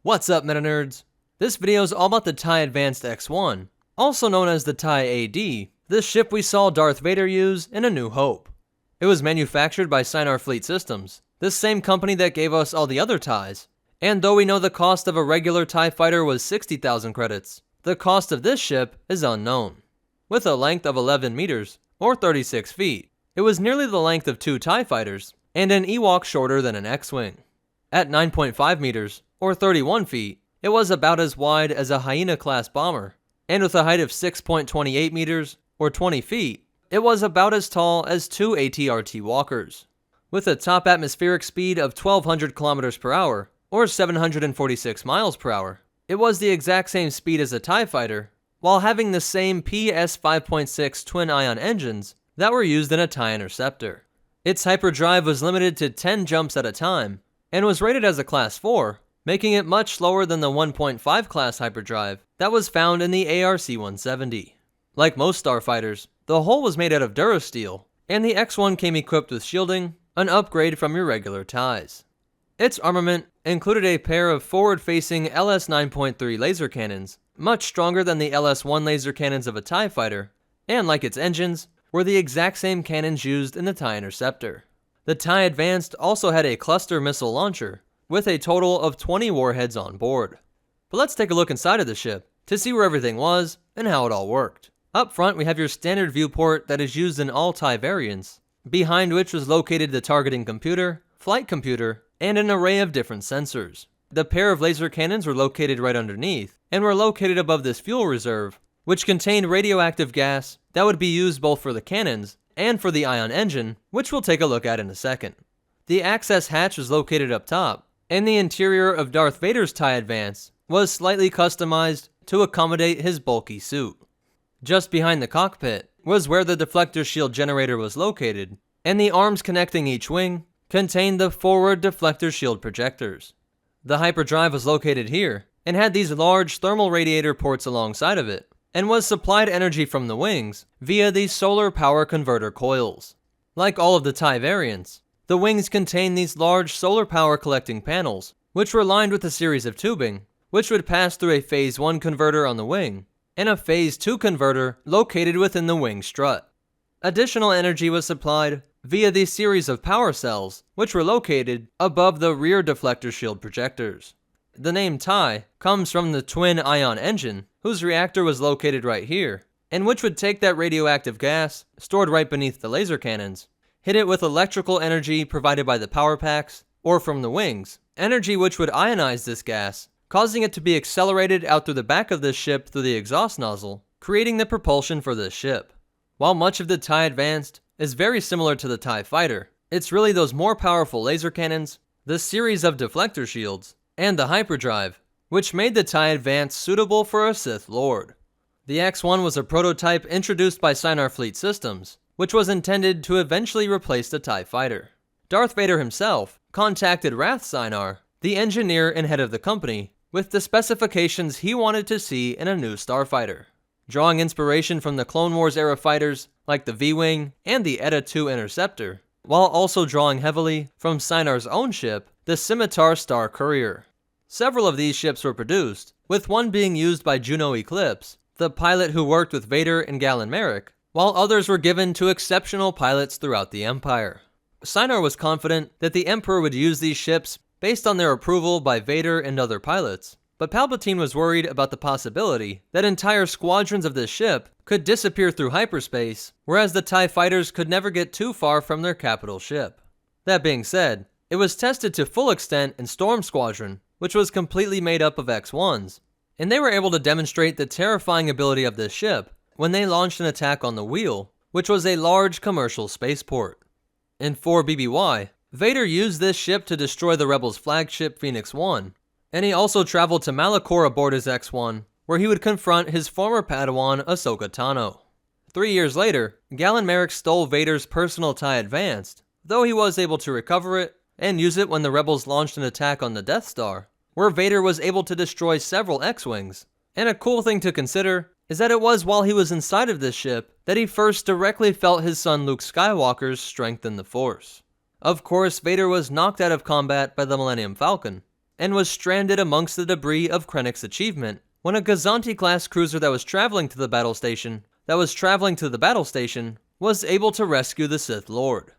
What's up, Meta Nerds? This video is all about the TIE Advanced X1, also known as the TIE AD, the ship we saw Darth Vader use in A New Hope. It was manufactured by Sinar Fleet Systems, the same company that gave us all the other TIEs. And though we know the cost of a regular TIE fighter was 60,000 credits, the cost of this ship is unknown. With a length of 11 meters, or 36 feet, it was nearly the length of 2 TIE fighters, and an Ewok shorter than an X-Wing. At 9.5 meters, or 31 feet, it was about as wide as a Hyena-class bomber, and with a height of 6.28 meters, or 20 feet, it was about as tall as 2 AT-RT walkers. With a top atmospheric speed of 1,200 kilometers per hour, or 746 miles per hour, it was the exact same speed as a TIE fighter, while having the same PS 5.6 twin-ion engines that were used in a TIE Interceptor. Its hyperdrive was limited to 10 jumps at a time, and was rated as a Class 4, making it much slower than the 1.5 class hyperdrive that was found in the ARC-170. Like most starfighters, the hull was made out of Durasteel, and the X1 came equipped with shielding, an upgrade from your regular TIEs. Its armament included a pair of forward-facing LS 9.3 laser cannons, much stronger than the LS-1 laser cannons of a TIE fighter, and like its engines, were the exact same cannons used in the TIE Interceptor. The TIE Advanced also had a cluster missile launcher, with a total of 20 warheads on board. But let's take a look inside of the ship, to see where everything was, and how it all worked. Up front we have your standard viewport that is used in all TIE variants, behind which was located the targeting computer, flight computer, and an array of different sensors. The pair of laser cannons were located right underneath, and were located above this fuel reserve, which contained radioactive gas that would be used both for the cannons and for the ion engine, which we'll take a look at in a second. The access hatch was located up top, and the interior of Darth Vader's TIE Advance was slightly customized to accommodate his bulky suit. Just behind the cockpit was where the deflector shield generator was located, and the arms connecting each wing contained the forward deflector shield projectors. The hyperdrive was located here, and had these large thermal radiator ports alongside of it, and was supplied energy from the wings via these solar power converter coils. Like all of the TIE variants, the wings contain these large solar power collecting panels, which were lined with a series of tubing, which would pass through a Phase 1 converter on the wing, and a Phase 2 converter located within the wing strut. Additional energy was supplied via these series of power cells, which were located above the rear deflector shield projectors. The name TIE comes from the twin ion engine, whose reactor was located right here, and which would take that radioactive gas, stored right beneath the laser cannons, hit it with electrical energy provided by the power packs, or from the wings, energy which would ionize this gas, causing it to be accelerated out through the back of this ship through the exhaust nozzle, creating the propulsion for this ship. While much of the TIE Advanced is very similar to the TIE Fighter, it's really those more powerful laser cannons, the series of deflector shields, and the hyperdrive, which made the TIE Advance suitable for a Sith Lord. The X1 was a prototype introduced by Sinar Fleet Systems, which was intended to eventually replace the TIE Fighter. Darth Vader himself contacted Wrath Sinar, the engineer and head of the company, with the specifications he wanted to see in a new starfighter. Drawing inspiration from the Clone Wars era fighters like the V-Wing and the Eta II Interceptor, while also drawing heavily from Sinar's own ship, the Scimitar Star Courier. Several of these ships were produced, with one being used by Juno Eclipse, the pilot who worked with Vader and Galen Marek, while others were given to exceptional pilots throughout the Empire. Sinar was confident that the Emperor would use these ships based on their approval by Vader and other pilots, but Palpatine was worried about the possibility that entire squadrons of this ship could disappear through hyperspace, whereas the TIE fighters could never get too far from their capital ship. That being said, it was tested to full extent in Storm Squadron, which was completely made up of X-1s, and they were able to demonstrate the terrifying ability of this ship when they launched an attack on the Wheel, which was a large commercial spaceport. In 4 BBY, Vader used this ship to destroy the Rebels' flagship Phoenix 1, and he also traveled to Malachor aboard his X-1, where he would confront his former Padawan Ahsoka Tano. 3 years later, Galen Marek stole Vader's personal TIE Advanced, though he was able to recover it and use it when the Rebels launched an attack on the Death Star, where Vader was able to destroy several X-Wings. And a cool thing to consider is that it was while he was inside of this ship that he first directly felt his son Luke Skywalker's strength in the Force. Of course, Vader was knocked out of combat by the Millennium Falcon, and was stranded amongst the debris of Krennic's achievement when a Gazanti-class cruiser that was traveling to the battle station was able to rescue the Sith Lord.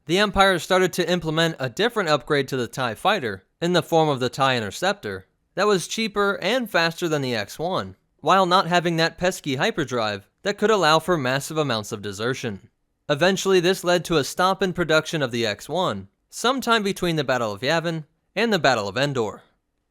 The Empire started to implement a different upgrade to the TIE Fighter in the form of the TIE Interceptor that was cheaper and faster than the X-1, while not having that pesky hyperdrive that could allow for massive amounts of desertion. Eventually, this led to a stop in production of the X-1, sometime between the Battle of Yavin and the Battle of Endor.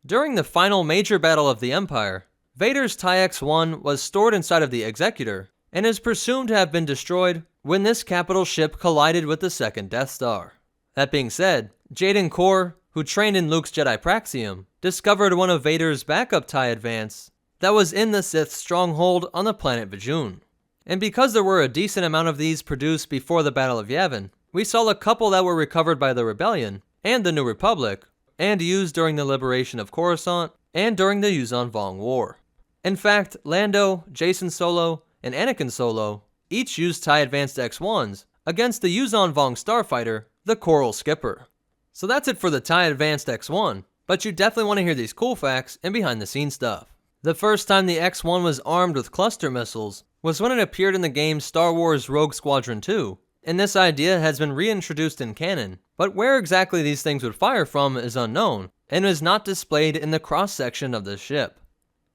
During the final major battle of the Empire, Vader's TIE X-1 was stored inside of the Executor and is presumed to have been destroyed when this capital ship collided with the second Death Star. That being said, Jaden Korr, who trained in Luke's Jedi Praxium, discovered one of Vader's backup TIE Advance that was in the Sith stronghold on the planet Vajun. And because there were a decent amount of these produced before the Battle of Yavin, we saw a couple that were recovered by the Rebellion and the New Republic, and used during the liberation of Coruscant and during the Yuuzhan Vong War. In fact, Lando, Jacen Solo, and Anakin Solo each used TIE Advanced X-1s against the Yuuzhan Vong starfighter, the Coral Skipper. So that's it for the TIE Advanced X-1, but you definitely want to hear these cool facts and behind the scenes stuff. The first time the X-1 was armed with cluster missiles was when it appeared in the game Star Wars Rogue Squadron 2, and this idea has been reintroduced in canon, but where exactly these things would fire from is unknown, and is not displayed in the cross-section of this ship.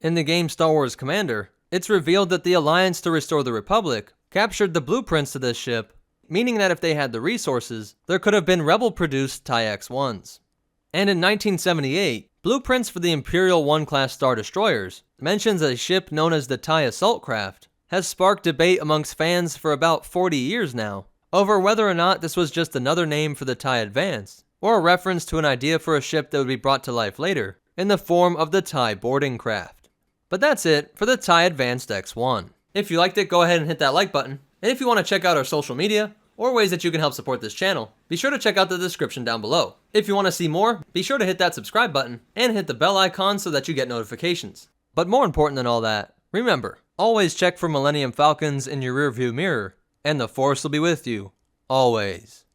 In the game Star Wars Commander, it's revealed that the Alliance to Restore the Republic captured the blueprints to this ship, meaning that if they had the resources, there could have been Rebel-produced TIE X-1s. And in 1978, blueprints for the Imperial 1-class Star Destroyers mentions a ship known as the TIE Assault Craft has sparked debate amongst fans for about 40 years now over whether or not this was just another name for the TIE Advance, or a reference to an idea for a ship that would be brought to life later in the form of the TIE Boarding Craft. But that's it for the TIE Advanced X-1. If you liked it, go ahead and hit that like button, and if you want to check out our social media, or ways that you can help support this channel, be sure to check out the description down below. If you want to see more, be sure to hit that subscribe button, and hit the bell icon so that you get notifications. But more important than all that, remember, always check for Millennium Falcons in your rearview mirror, and the Force will be with you, always.